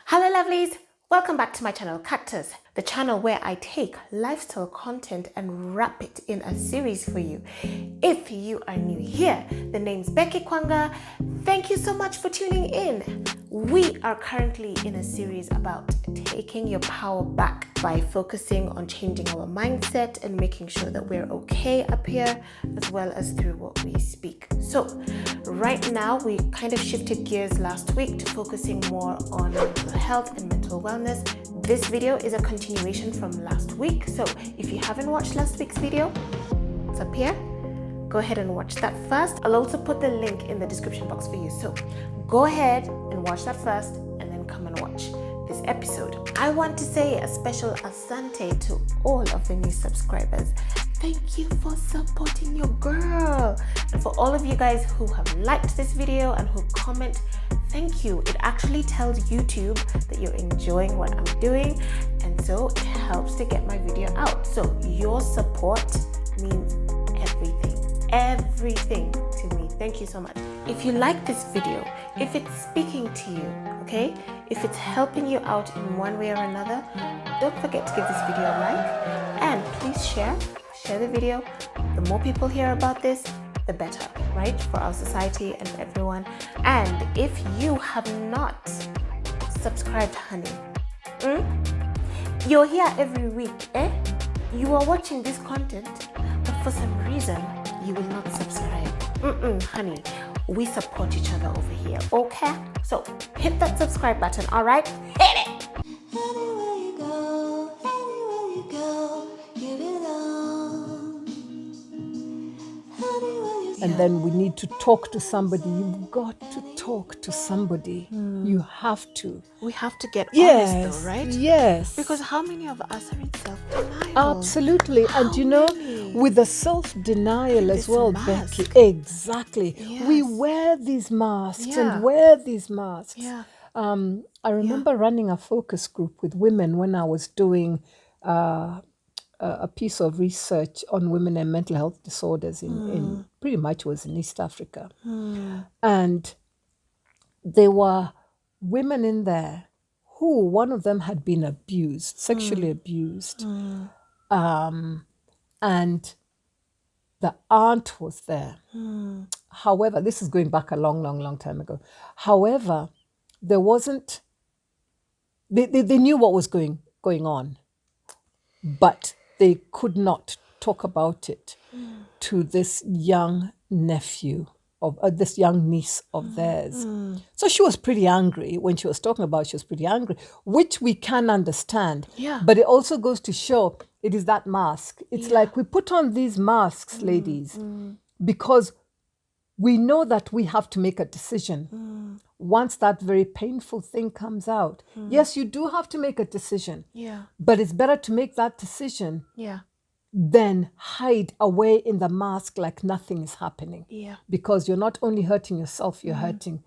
Hello lovelies, welcome back to my channel Cactus, the channel where I take lifestyle content and wrap it in a series for you. If you are new here, the name's Becky Kwanga. Thank you so much for tuning in. We are currently in a series about taking your power back by focusing on changing our mindset and making sure that we're okay up here as well as through what we speak. So right now we kind of shifted gears last week to focusing more on mental health and mental wellness. This video is a continuation from last week. So if you haven't watched last week's video, it's up here. Go ahead and watch that first. I'll also put the link in the description box for you. So go ahead and watch that first and then come and watch this episode. I want to say a special asante to all of the new subscribers. Thank you for supporting your girl. And for all of you guys who have liked this video and who comment, thank you. It actually tells YouTube that you're enjoying what I'm doing, and so it helps to get my video out. So your support means everything to me. Thank you so much. If you like this video, if it's speaking to you, okay, if it's helping you out in one way or another, don't forget to give this video a like, and please share the video. The more people hear about this, the better, right, for our society and everyone. And if you have not subscribed, honey, you're here every week, you are watching this content, but for some reason you will not subscribe. Honey, we support each other over here, okay? So hit that subscribe button, all right? Hit it! Anywhere you go, give it all. And then we need to talk to somebody. You've got to talk to somebody. You have to. We have to get Yes, honest though, right? yes. Because how many of us are in self-denial? Absolutely. And you know, with the self-denial as This well, mask. Becky, exactly. We Yes. wear these masks Yeah. and wear these masks. Yeah. I remember running a focus group with women when I was doing a piece of research on women and mental health disorders in pretty much was in East Africa. And there were women in there who, one of them had been abused, sexually abused. And the aunt was there. However, this is going back a long time ago. However, there wasn't, they knew what was going on, but they could not talk about it to this young nephew of this young niece of theirs. So she was pretty angry when she was talking about it. She was pretty angry, which we can understand. Yeah. But it also goes to show it is that mask. It's like we put on these masks, ladies, because we know that we have to make a decision. Once that very painful thing comes out, yes, you do have to make a decision. Yeah. But it's better to make that decision Yeah. than hide away in the mask like nothing is happening. Yeah. Because you're not only hurting yourself, you're hurting,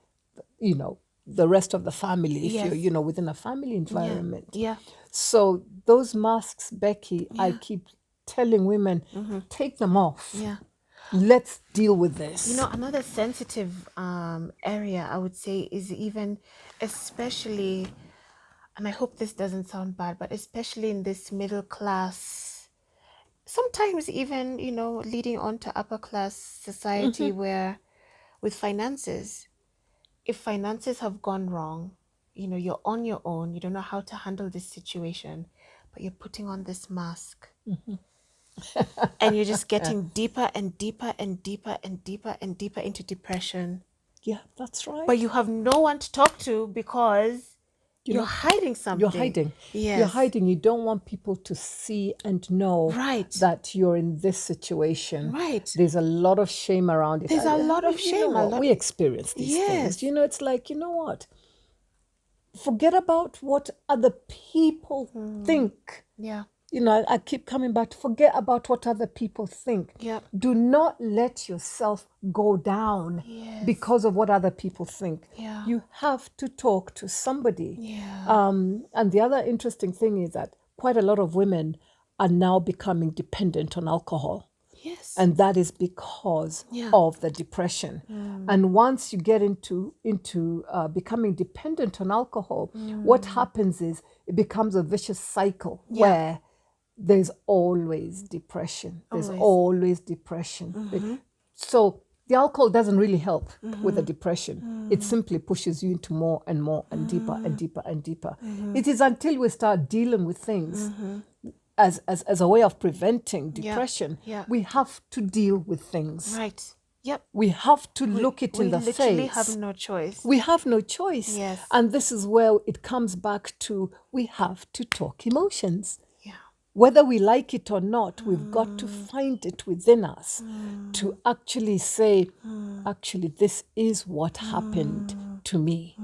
the rest of the family if Yes. you're, within a family environment. Yeah. So those masks, Becky, I keep telling women, take them off. Yeah. Let's deal with this. Another sensitive area I would say is even, especially, and I hope this doesn't sound bad, but especially in this middle class, sometimes even, leading on to upper class society where with finances, if finances have gone wrong, you're on your own, you don't know how to handle this situation, but you're putting on this mask. And you're just getting deeper and deeper and deeper and deeper and deeper into depression. Yeah, that's right. But you have no one to talk to because you're hiding something. You're hiding. Yes. You're hiding. You don't want people to see and know Right. that you're in this situation. Right. There's a lot of shame around it. There's a lot of shame, a lot- We experience these Yes. things. It's like, you know what? Forget about what other people think. Yeah. I keep coming back to forget about what other people think. Yep. Do not let yourself go down Yes. because of what other people think. Yeah. You have to talk to somebody. Yeah. And the other interesting thing is that quite a lot of women are now becoming dependent on alcohol. Yes. And that is because Yeah. of the depression. And once you get into becoming dependent on alcohol, what happens is it becomes a vicious cycle where there's always depression. There's always depression. So the alcohol doesn't really help with the depression. It simply pushes you into more and more and deeper and deeper and deeper. It is until we start dealing with things as a way of preventing depression, we have to deal with things. Right. Yep. We have to look it in the We literally face. have no choice. We have no choice. Yes. And this is where it comes back to we have to talk emotions. Yeah. Whether we like it or not, we've got to find it within us to actually say, actually, this is what happened to me.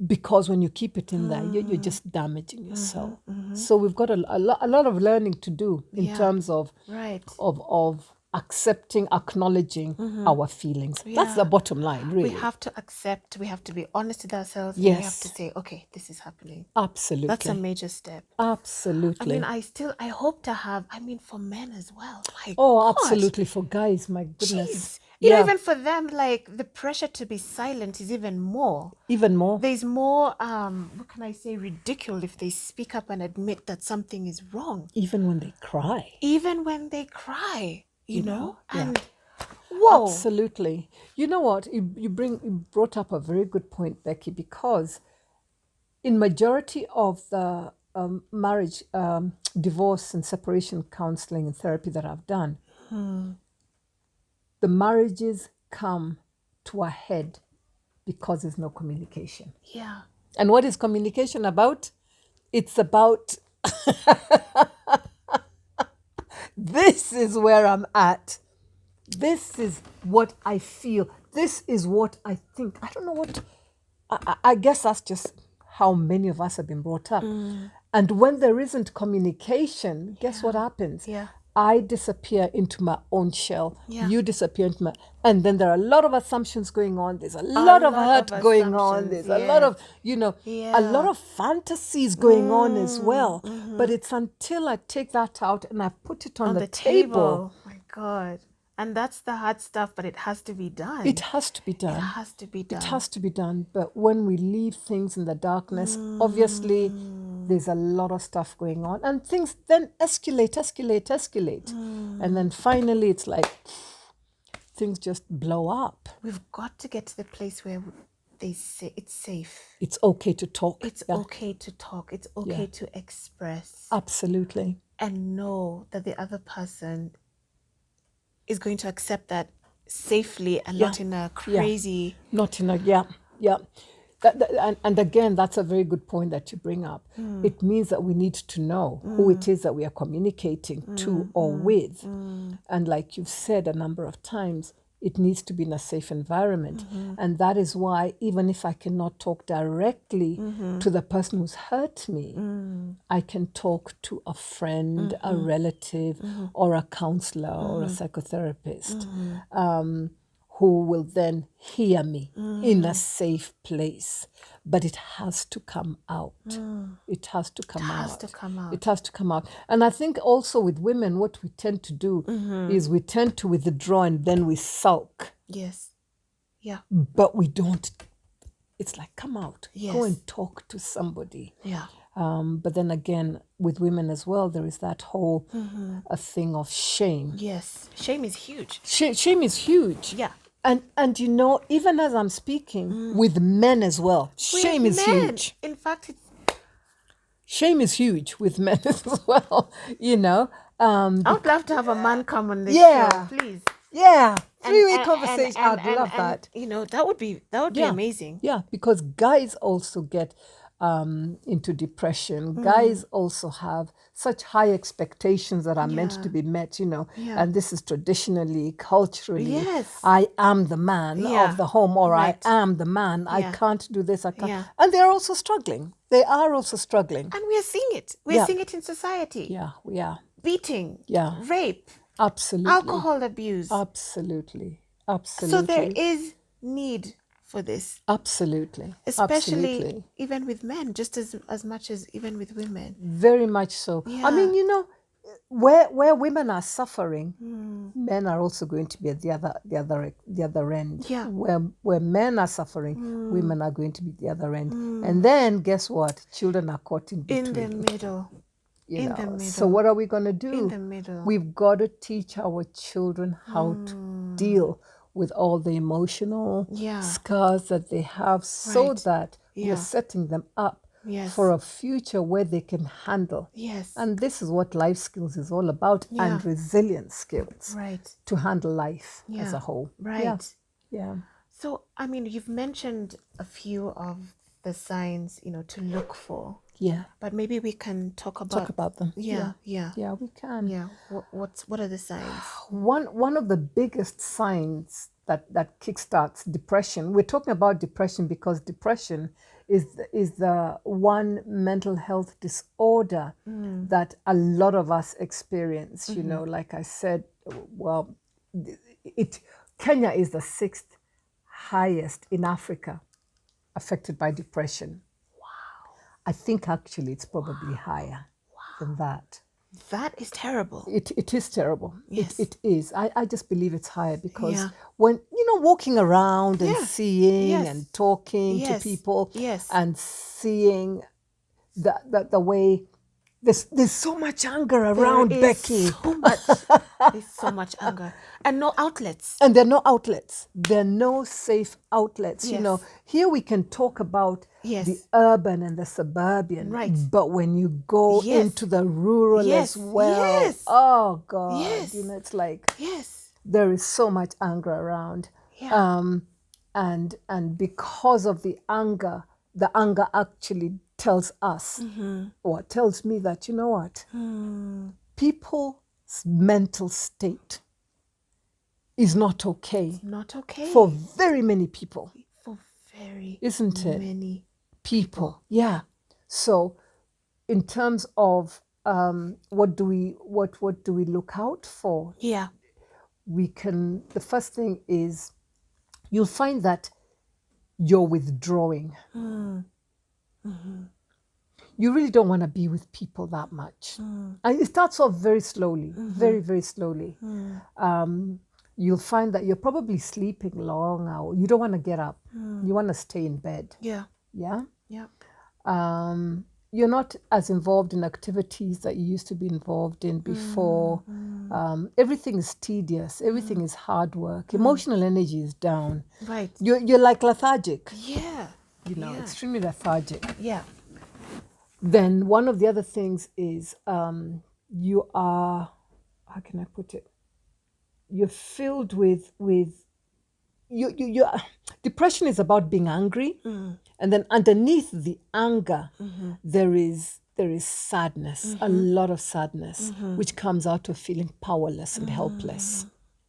Because when you keep it in there, you're just damaging yourself. So we've got a lot of learning to do in terms of Right. of accepting, acknowledging our feelings. That's the bottom line, really. We have to accept, we have to be honest with ourselves. And we have Yes. to say, okay, this is happening. Absolutely. That's a major step. Absolutely. I mean, I hope to have, for men as well. My Oh, God. absolutely. For guys, my goodness. Jeez. You know, even for them, like the pressure to be silent is even more. Even more. There's more, what can I say, ridicule if they speak up and admit that something is wrong. Even when they cry. Even when they cry, you know? Yeah. And whoa. Absolutely. You know what? You brought up a very good point, Becky, because in majority of the marriage, divorce and separation counseling and therapy that I've done, the marriages come to a head because there's no communication. Yeah. And what is communication about? It's about this is where I'm at. This is what I feel. This is what I think. I don't know what, I guess that's just how many of us have been brought up. And when there isn't communication, guess what happens? Yeah. I disappear into my own shell. Yeah. You disappear into my, and then there are a lot of assumptions going on. There's a lot of lot hurt of going on. assumptions, There's a lot of, a lot Yeah. of fantasies going on as well. But it's until I take that out and I put it on the table. My God. And that's the hard stuff, but it has to be done. It has to be done. It has to be done. It has to be done. But when we leave things in the darkness, obviously there's a lot of stuff going on. And things then escalate. And then finally it's like things just blow up. We've got to get to the place where they say it's safe. It's okay to talk. It's okay to talk. It's okay to express. Absolutely. And know that the other person is going to accept that safely and not in a crazy... Not in a, and again, that's a very good point that you bring up. It means that we need to know who it is that we are communicating to or with. And like you've said a number of times, it needs to be in a safe environment. And that is why even if I cannot talk directly to the person who's hurt me, I can talk to a friend, a relative, or a counselor or a psychotherapist who will then hear me in a safe place. But it has to come out. It has to come out. It has to come out. And I think also with women, what we tend to do is we tend to withdraw and then we sulk. Yes. Yeah. But we don't. It's like, come out. Yes. Go and talk to somebody. Yeah. But then again, with women as well, there is that whole a thing of shame. Yes. Shame is huge. Shame is huge. Yeah. And even as I'm speaking, with men as well, shame is huge. In fact, Shame is huge with men as well, I would love to have a man come on this Yeah. show, please. Yeah, And- 3-way and- conversation. and- I'd love and, that. That would be amazing. Yeah, because guys also get into depression. Guys also have such high expectations that are meant to be met, and this is traditionally, culturally, Yes. I am the man of the home, or Right. I am the man. I Yeah. can't do this. I can't. Yeah. And they're also struggling. They are also struggling. And we are seeing it. We're seeing it in society. Yeah, we are. Beating, Yeah. rape, Absolutely. alcohol abuse. Absolutely. So Absolutely. there is need for this, Absolutely. especially Absolutely. even with men, just as much as even with women. Very much so. I Yeah. mean, where women are suffering, men are also going to be at the other end. Yeah. Where men are suffering, women are going to be at the other end. And then guess what? Children are caught in between. In the middle. You In know. the middle. So what are we going to do? In the middle. We've got to teach our children how to deal with all the emotional Yeah. scars that they have, so Right. that Yeah. we're setting them up Yes. for a future where they can handle. Yes. And this is what life skills is all about, and resilience skills Right. to handle life as Yeah. a whole. Right. Yeah. So, I mean, you've mentioned a few of the signs, to look for, Yeah. but maybe we can talk about them. Yeah. Yeah, we can. Yeah. What are the signs? One of the biggest signs that kickstarts depression. We're talking about depression because depression is the one mental health disorder that a lot of us experience. You know, like I said, well, Kenya is the 6th highest in Africa affected by depression. Wow. I think actually it's probably higher than that. That is terrible. It is terrible. Yes. It is. I just believe it's higher because Yeah. when, walking around and seeing Yes. and talking to Yes. people Yes. and seeing the way there's so much anger around, There is Becky. There's so much anger and no outlets. And there are no outlets. There are no safe outlets. Yes. Here we can talk about Yes. the urban and the suburban. Right. But when you go Yes. into the rural Yes. as well, Yes. oh God, Yes. it's like Yes. there is so much anger around. Yeah. And because of the anger actually tells us, or tells me that, you know what, people's mental state is not okay Not okay. for very many people, For very isn't it? many People, yeah. So, in terms of what do we look out for? Yeah. The first thing is you'll find that you're withdrawing. You really don't want to be with people that much. And it starts off very slowly, very, very slowly. You'll find that you're probably sleeping long hours. You don't want to get up. You want to stay in bed. Yeah. Yeah? Yeah. You're not as involved in activities that you used to be involved in before. Everything is tedious. Everything is hard work. Emotional energy is down. Right. You're like lethargic. Yeah. Yeah. Extremely lethargic. Yeah. Then one of the other things is you are, how can I put it? You're filled with depression is about being angry, and then underneath the anger, there is sadness, a lot of sadness, which comes out of feeling powerless and helpless.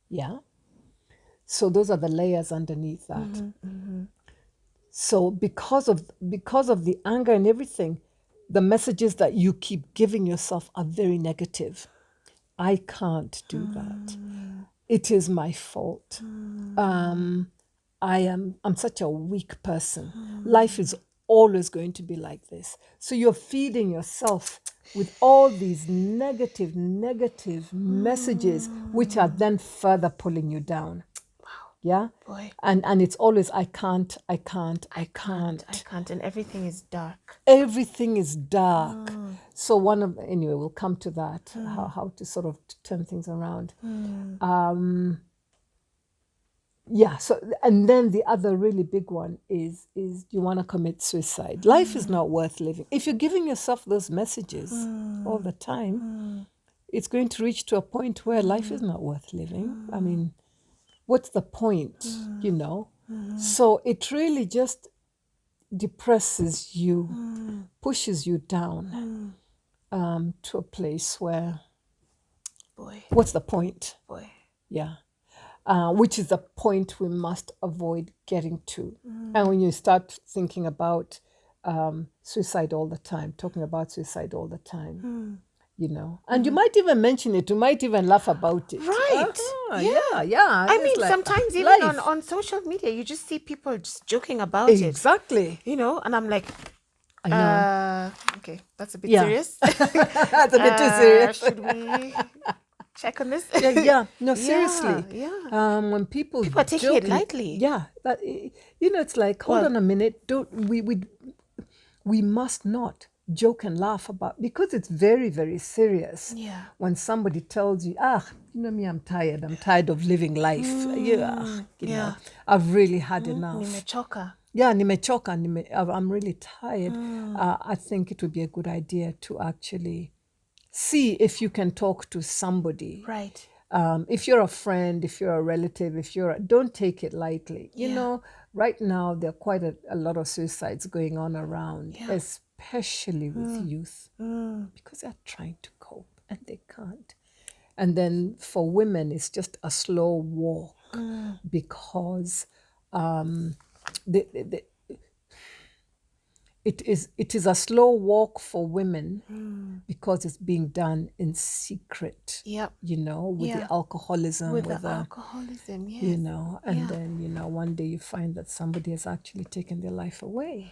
Yeah. So those are the layers underneath that. So because of the anger and everything, the messages that you keep giving yourself are very negative. I can't do that. It is my fault. I'm such a weak person. Life is always going to be like this. So you're feeding yourself with all these negative messages, which are then further pulling you down. Yeah. Boy. And it's always I can't. And everything is dark. Everything is dark. So anyway, we'll come to that, how to sort of turn things around. Yeah, so and then the other really big one is you want to commit suicide. Life is not worth living. If you're giving yourself those messages all the time, it's going to reach to a point where life is not worth living. I mean, what's the point, So it really just depresses you, pushes you down to a place where, Boy. what's the point? Boy. Yeah. Which is the point we must avoid getting to. And when you start thinking about suicide all the time, talking about suicide all the time, and you might even mention it, you might even laugh about it. Right. Yeah. I mean, like sometimes even life. on social media, you just see people just joking about it. Exactly. And I'm like, I know. Okay, that's a bit Yeah. serious. That's a bit too serious. Should we check on this? Yeah. No, Yeah, seriously. yeah. When people People are taking it lightly. yeah, that it's like, hold Well- on a minute. Don't we must not joke and laugh about, because it's very, very serious. Yeah. When somebody tells you, me, I'm tired of living life. yeah. I've really had enough. Nimechoka. Yeah, nimechoka, I'm really tired. I think it would be a good idea to actually see if you can talk to somebody. Right. If you're a friend, if you're a relative, don't take it lightly. You know, right now there are quite a lot of suicides going on around, especially with youth, because they're trying to cope and they can't. And then for women, it's just a slow walk because it is a slow walk for women because it's being done in secret. Yep. With the alcoholism, With the alcoholism, yes. and then one day you find that somebody has actually taken their life away.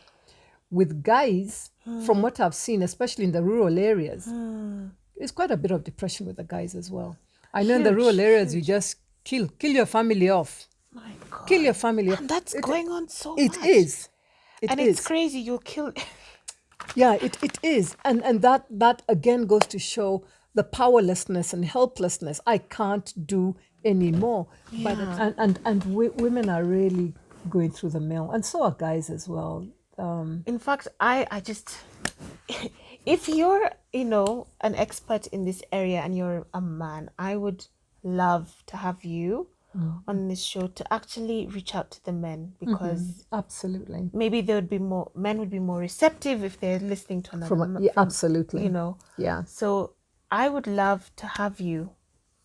With guys, from what I've seen, especially in the rural areas, there's quite a bit of depression with the guys as well. I know in the rural areas you just kill your family off. My God. Kill your family off. And that's going on so much. It is. It's crazy. You'll kill. Yeah, it is. And that again goes to show the powerlessness and helplessness. I can't do anymore. Yeah. And women are really going through the mill, and so are guys as well. In fact, I just, if you're, an expert in this area and you're a man, I would love to have you on this show to actually reach out to the men, because absolutely, maybe men would be more receptive if they're listening to another absolutely, yeah. So I would love to have you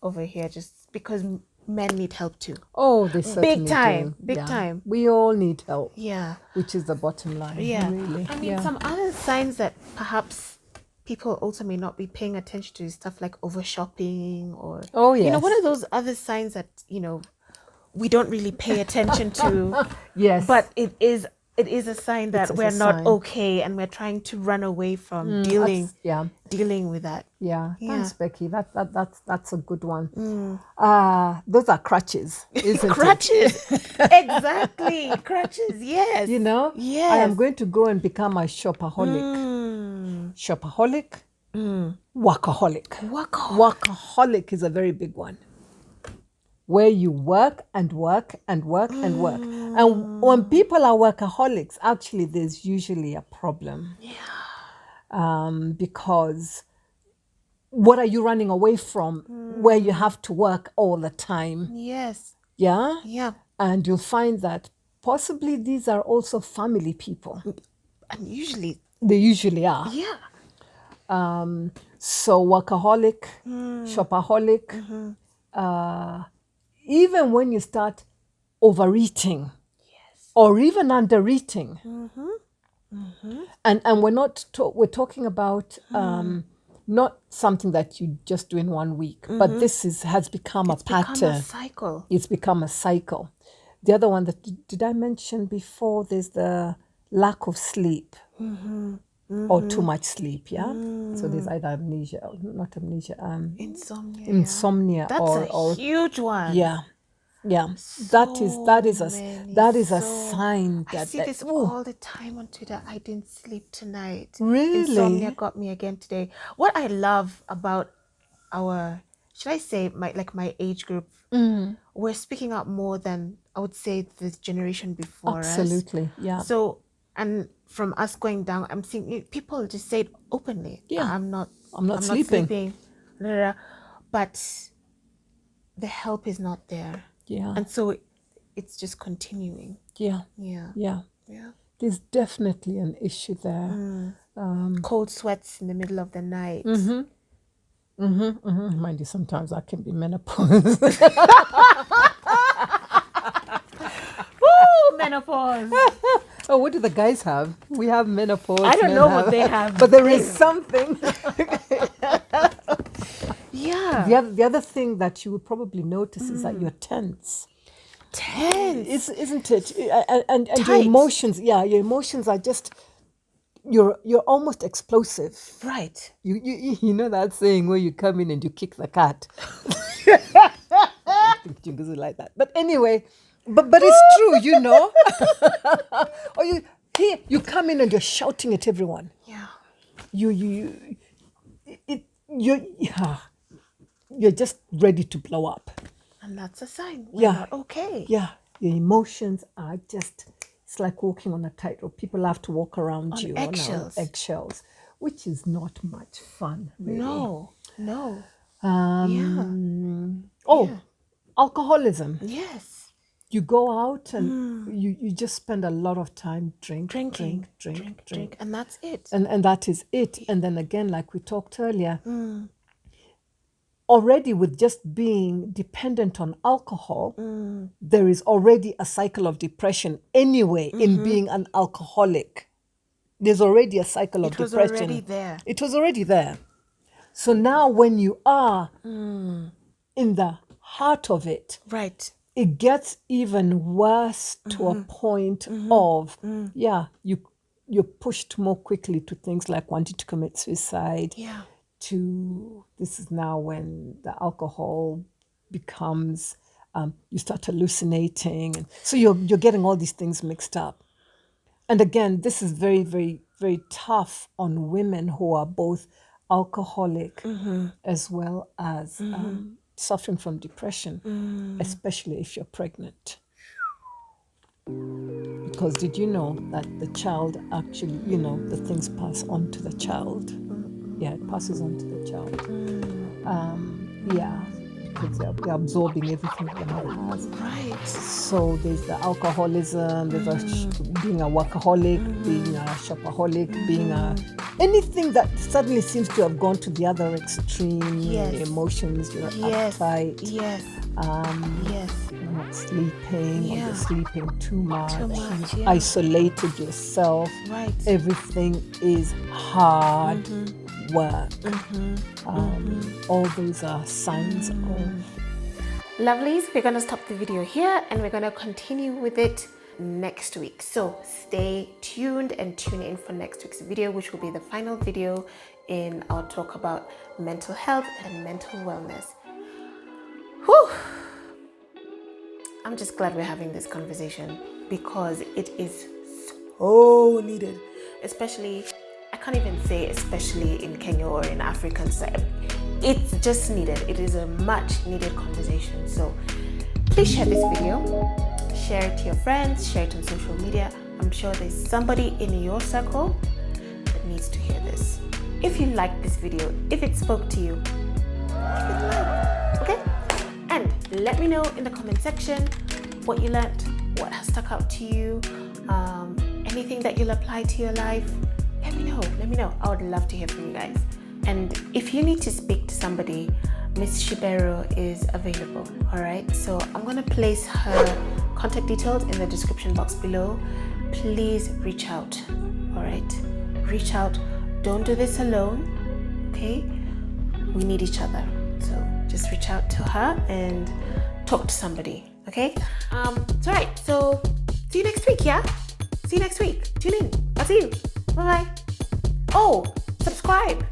over here, just because men need help too. Oh, they certainly big time, do. big time. We all need help. Yeah, which is the bottom line. yeah. Really. I mean, some other signs that perhaps people also may not be paying attention to is stuff like over shopping, or one of those other signs that we don't really pay attention to. Yes, but it is a sign that we're not okay, and we're trying to run away from dealing with that. Yeah, thanks, Becky. That's a good one. Those are crutches, isn't Crutches. Exactly. Crutches, yes. Yes. I am going to go and become a shopaholic. Shopaholic, workaholic. Workaholic is a very big one, where you work and work and work and work. And when people are workaholics, actually there's usually a problem. Because what are you running away from where you have to work all the time? Yes. Yeah? Yeah. And you'll find that possibly these are also family people. And they usually are. Yeah. So workaholic, shopaholic, even when you start overeating, or even undereating, and we're talking about not something that you just do in 1 week, but this has become a pattern. Become a cycle. It's become a cycle. The other one that did I mention before? There's the lack of sleep. Or too much sleep, So there's either insomnia, That's a huge one. Yeah. That is a sign that I see this all the time on Twitter. I didn't sleep tonight. Really? Insomnia got me again today. What I love about should I say my age group, we're speaking out more than I would say the generation before us. Absolutely, yeah. So, and from us going down, I'm seeing people just say it openly. Yeah. I'm not sleeping. But the help is not there. Yeah. And so it's just continuing. Yeah. There's definitely an issue there. Cold sweats in the middle of the night. Mind you, sometimes I can be menopause. Woo, menopause. Oh, what do the guys have? We have menopause. I don't know what they have. But there is something. Yeah. The other thing that you would probably notice is that you're tense. Tense. Isn't it? And your emotions, your emotions are just you're almost explosive. Right. You know that saying where you come in and you kick the cat. I think Jingoes is like that. But anyway, but it's true, you know. Or you come in and you're shouting at everyone. Yeah. You're just ready to blow up. And that's a sign we're Yeah. not okay. Yeah, your emotions are just, it's like walking on a tightrope. People have to walk around On you eggshells. on eggshells, which is not much fun, really. No. Alcoholism. Yes. You go out and you just spend a lot of time Drinking. drink. And that's it. And that is it. And then again, like we talked earlier, already with just being dependent on alcohol, there is already a cycle of depression anyway in being an alcoholic. There's already a cycle of It was depression. already there. It was already there. So now when you are in the heart of it, Right. it gets even worse to a point of, you're pushed more quickly to things like wanting to commit suicide. Yeah. This is now when the alcohol becomes, you start hallucinating. And so you're getting all these things mixed up. And again, this is very, very, very tough on women who are both alcoholic as well as suffering from depression, especially if you're pregnant. Because did you know that the child actually, the things pass on to the child? Yeah, it passes on to the child. Because they're absorbing everything that the mother has. Right. So there's the alcoholism, there's being a workaholic, being a shopaholic, being anything that suddenly seems to have gone to the other extreme. Yes. Your emotions, your appetite. Yes. Yes. You're not sleeping, or you're sleeping too much. much, You've yeah. isolated yourself. Right. Everything is hard work. All those are signs of. Lovelies, we're going to stop the video here and we're going to continue with it next week. So stay tuned and tune in for next week's video, which will be the final video in our talk about mental health and mental wellness. Whew. I'm just glad we're having this conversation because it is so needed, especially, I can't even say especially in Kenya or in African side. It's just needed. It is a much needed conversation. So please share this video, share it to your friends, share it on social media. I'm sure there's somebody in your circle that needs to hear this. If you liked this video, if it spoke to you, give it a like, okay? And let me know in the comment section what you learned, what has stuck out to you, anything that you'll apply to your life. Let me know. I would love to hear from you guys. And if you need to speak to somebody, Miss Shibero is available, all right? So I'm gonna place her contact details in the description box below. Please reach out, all right? Reach out. Don't do this alone, okay? We need each other. So just reach out to her and talk to somebody, okay? It's all right. So see you next week, yeah? See you next week. Tune in. I'll see you. Bye-bye. Oh, subscribe.